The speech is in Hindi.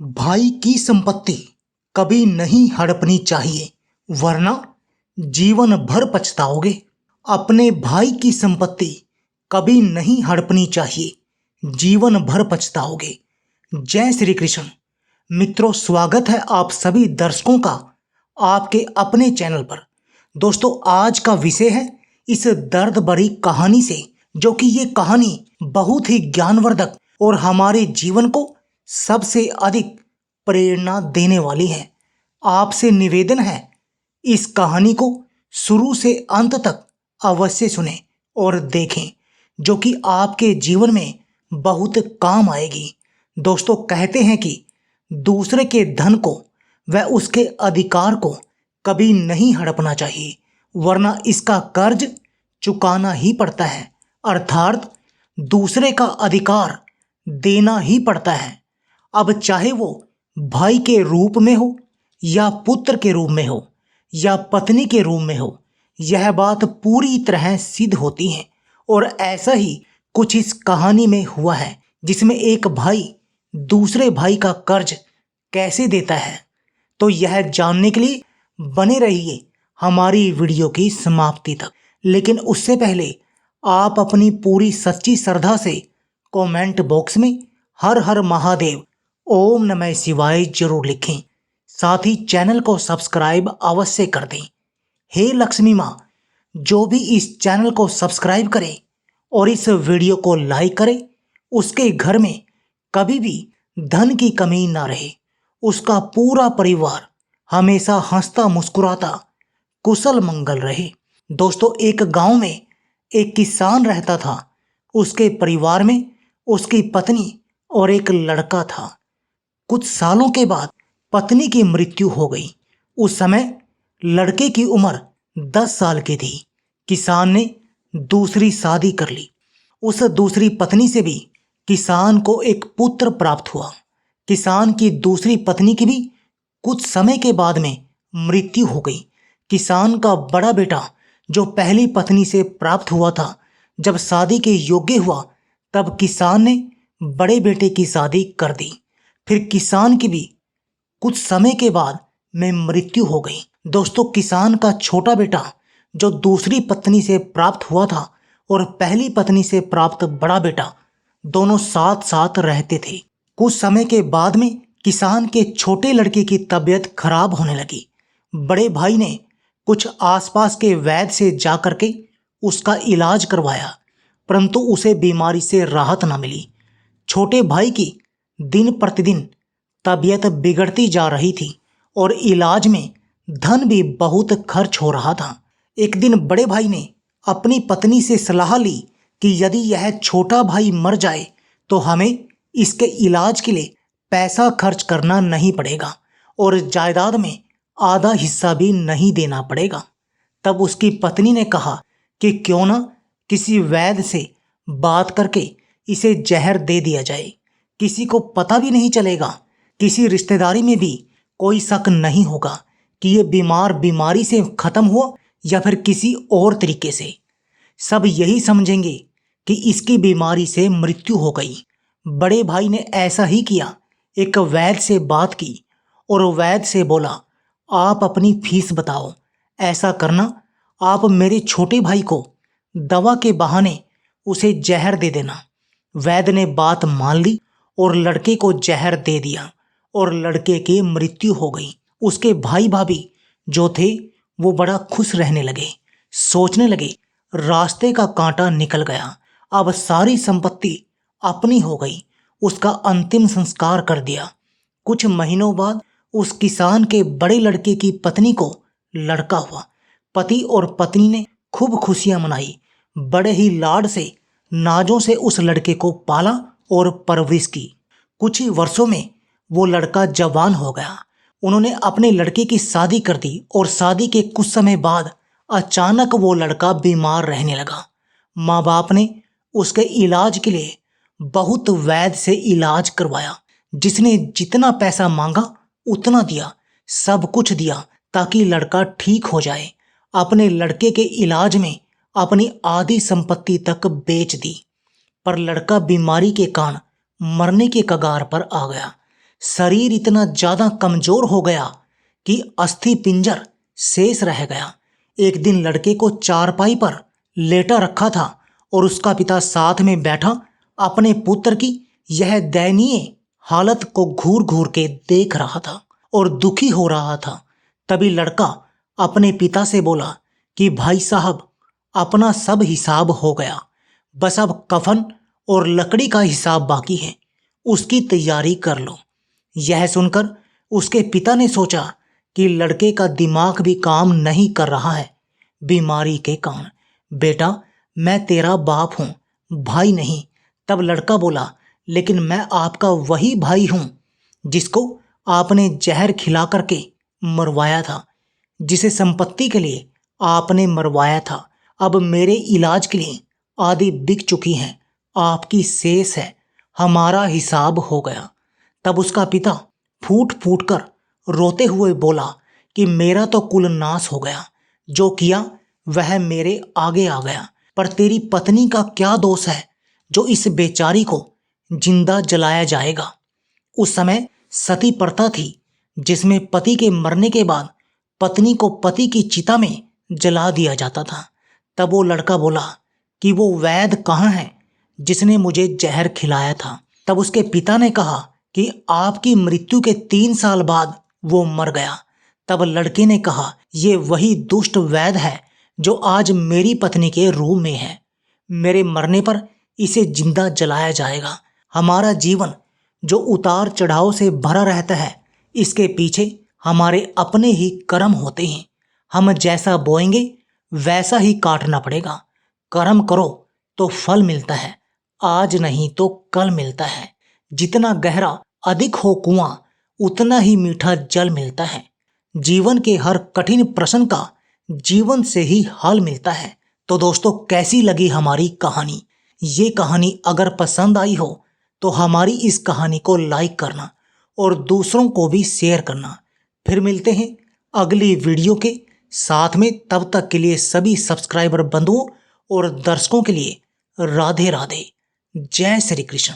भाई की संपत्ति कभी नहीं हड़पनी चाहिए, वरना जीवन भर पछताओगे। अपने भाई की संपत्ति कभी नहीं हड़पनी चाहिए, जीवन भर पछताओगे। जय श्री कृष्ण। मित्रों, स्वागत है आप सभी दर्शकों का आपके अपने चैनल पर। दोस्तों, आज का विषय है इस दर्द भरी कहानी से, जो कि ये कहानी बहुत ही ज्ञानवर्धक और हमारे जीवन को सबसे अधिक प्रेरणा देने वाली है। आपसे निवेदन है, इस कहानी को शुरू से अंत तक अवश्य सुनें और देखें, जो कि आपके जीवन में बहुत काम आएगी। दोस्तों, कहते हैं कि दूसरे के धन को व उसके अधिकार को कभी नहीं हड़पना चाहिए, वरना इसका कर्ज चुकाना ही पड़ता है, अर्थात दूसरे का अधिकार देना ही पड़ता है। अब चाहे वो भाई के रूप में हो, या पुत्र के रूप में हो, या पत्नी के रूप में हो, यह बात पूरी तरह सिद्ध होती है। और ऐसा ही कुछ इस कहानी में हुआ है, जिसमें एक भाई दूसरे भाई का कर्ज कैसे देता है। तो यह जानने के लिए बने रहिए हमारी वीडियो की समाप्ति तक। लेकिन उससे पहले आप अपनी पूरी सच्ची श्रद्धा से कमेंट बॉक्स में हर हर महादेव, ओम नमः शिवाय जरूर लिखें। साथ ही चैनल को सब्सक्राइब अवश्य कर दें। हे लक्ष्मी माँ, जो भी इस चैनल को सब्सक्राइब करे और इस वीडियो को लाइक करे, उसके घर में कभी भी धन की कमी ना रहे। उसका पूरा परिवार हमेशा हंसता मुस्कुराता कुशल मंगल रहे। दोस्तों, एक गांव में एक किसान रहता था। उसके परिवार में उसकी पत्नी और एक लड़का था। कुछ सालों के बाद पत्नी की मृत्यु हो गई। उस समय लड़के की उम्र 10 साल की थी। किसान ने दूसरी शादी कर ली। उस दूसरी पत्नी से भी किसान को एक पुत्र प्राप्त हुआ। किसान की दूसरी पत्नी की भी कुछ समय के बाद में मृत्यु हो गई। किसान का बड़ा बेटा, जो पहली पत्नी से प्राप्त हुआ था, जब शादी के योग्य हुआ, तब किसान ने बड़े बेटे की शादी कर दी। फिर किसान की भी कुछ समय के बाद में मृत्यु हो गई। दोस्तों, किसान का छोटा बेटा, जो दूसरी पत्नी से प्राप्त हुआ था, और पहली पत्नी से प्राप्त बड़ा बेटा, दोनों साथ साथ रहते थे। कुछ समय के बाद में किसान के छोटे लड़के की तबीयत खराब होने लगी। बड़े भाई ने कुछ आसपास के वैद्य से जाकर के उसका इलाज करवाया, परंतु उसे बीमारी से राहत न मिली। छोटे भाई की दिन प्रतिदिन तबीयत बिगड़ती जा रही थी और इलाज में धन भी बहुत खर्च हो रहा था। एक दिन बड़े भाई ने अपनी पत्नी से सलाह ली कि यदि यह छोटा भाई मर जाए तो हमें इसके इलाज के लिए पैसा खर्च करना नहीं पड़ेगा और जायदाद में आधा हिस्सा भी नहीं देना पड़ेगा। तब उसकी पत्नी ने कहा कि क्यों ना किसी वैद्य से बात करके इसे जहर दे दिया जाए। किसी को पता भी नहीं चलेगा, किसी रिश्तेदारी में भी कोई शक नहीं होगा कि ये बीमार बीमारी से खत्म हुआ या फिर किसी और तरीके से। सब यही समझेंगे कि इसकी बीमारी से मृत्यु हो गई। बड़े भाई ने ऐसा ही किया। एक वैद्य से बात की और वैद्य से बोला, आप अपनी फीस बताओ। ऐसा करना, आप मेरे छोटे भाई को दवा के बहाने उसे जहर दे देना। वैद्य ने बात मान ली और लड़के को जहर दे दिया और लड़के की मृत्यु हो गई। उसके भाई भाभी जो थे, वो बड़ा खुश रहने लगे। सोचने लगे, रास्ते का कांटा निकल गया, अब सारी संपत्ति अपनी हो गई। उसका अंतिम संस्कार कर दिया। कुछ महीनों बाद उस किसान के बड़े लड़के की पत्नी को लड़का हुआ। पति और पत्नी ने खूब खुशियां मनाई। बड़े ही लाड से, नाजों से उस लड़के को पाला और परवरिश की। कुछ ही वर्षों में वो लड़का जवान हो गया। उन्होंने अपने लड़के की शादी कर दी और शादी के कुछ समय बाद अचानक वो लड़का बीमार रहने लगा। माँ बाप ने उसके इलाज के लिए बहुत वैद्य से इलाज करवाया। जिसने जितना पैसा मांगा उतना दिया, सब कुछ दिया ताकि लड़का ठीक हो जाए। अपने लड़के के इलाज में अपनी आधी संपत्ति तक बेच दी, पर लड़का बीमारी के कारण मरने के कगार पर आ गया। शरीर इतना ज्यादा कमजोर हो गया कि अस्थि पिंजर शेष रह गया। एक दिन लड़के को चारपाई पर लेटा रखा था और उसका पिता साथ में बैठा अपने पुत्र की यह दयनीय हालत को घूर घूर के देख रहा था और दुखी हो रहा था। तभी लड़का अपने पिता से बोला कि भाई साहब, अपना सब हिसाब हो गया, बस अब कफन और लकड़ी का हिसाब बाकी है, उसकी तैयारी कर लो। यह सुनकर उसके पिता ने सोचा कि लड़के का दिमाग भी काम नहीं कर रहा है बीमारी के कारण। बेटा, मैं तेरा बाप हूँ, भाई नहीं। तब लड़का बोला, लेकिन मैं आपका वही भाई हूँ जिसको आपने जहर खिला करके मरवाया था, जिसे संपत्ति के लिए आपने मरवाया था। अब मेरे इलाज के लिए आदि बिक चुकी हैं, आपकी शेष है, हमारा हिसाब हो गया। तब उसका पिता फूट फूट कर रोते हुए बोला कि मेरा तो कुल नाश हो गया, जो किया वह मेरे आगे आ गया, पर तेरी पत्नी का क्या दोष है जो इस बेचारी को जिंदा जलाया जाएगा। उस समय सती प्रथा थी जिसमें पति के मरने के बाद पत्नी को पति की चिता में जला दिया जाता था। तब वो लड़का बोला कि वो वैद्य कहाँ है जिसने मुझे जहर खिलाया था। तब उसके पिता ने कहा कि आपकी मृत्यु के 3 साल बाद वो मर गया। तब लड़के ने कहा, ये वही दुष्ट वैद्य है जो आज मेरी पत्नी के रूम में है, मेरे मरने पर इसे जिंदा जलाया जाएगा। हमारा जीवन जो उतार चढ़ाव से भरा रहता है, इसके पीछे हमारे अपने ही कर्म होते हैं। हम जैसा बोएंगे वैसा ही काटना पड़ेगा। कर्म करो तो फल मिलता है, आज नहीं तो कल मिलता है। जितना गहरा अधिक हो कुआं, उतना ही मीठा जल मिलता है। जीवन के हर कठिन प्रश्न का जीवन से ही हल मिलता है। तो दोस्तों, कैसी लगी हमारी कहानी? ये कहानी अगर पसंद आई हो तो हमारी इस कहानी को लाइक करना और दूसरों को भी शेयर करना। फिर मिलते हैं अगली वीडियो के साथ में। तब तक के लिए सभी सब्सक्राइबर बंधुओं और दर्शकों के लिए राधे राधे, जय श्री कृष्ण।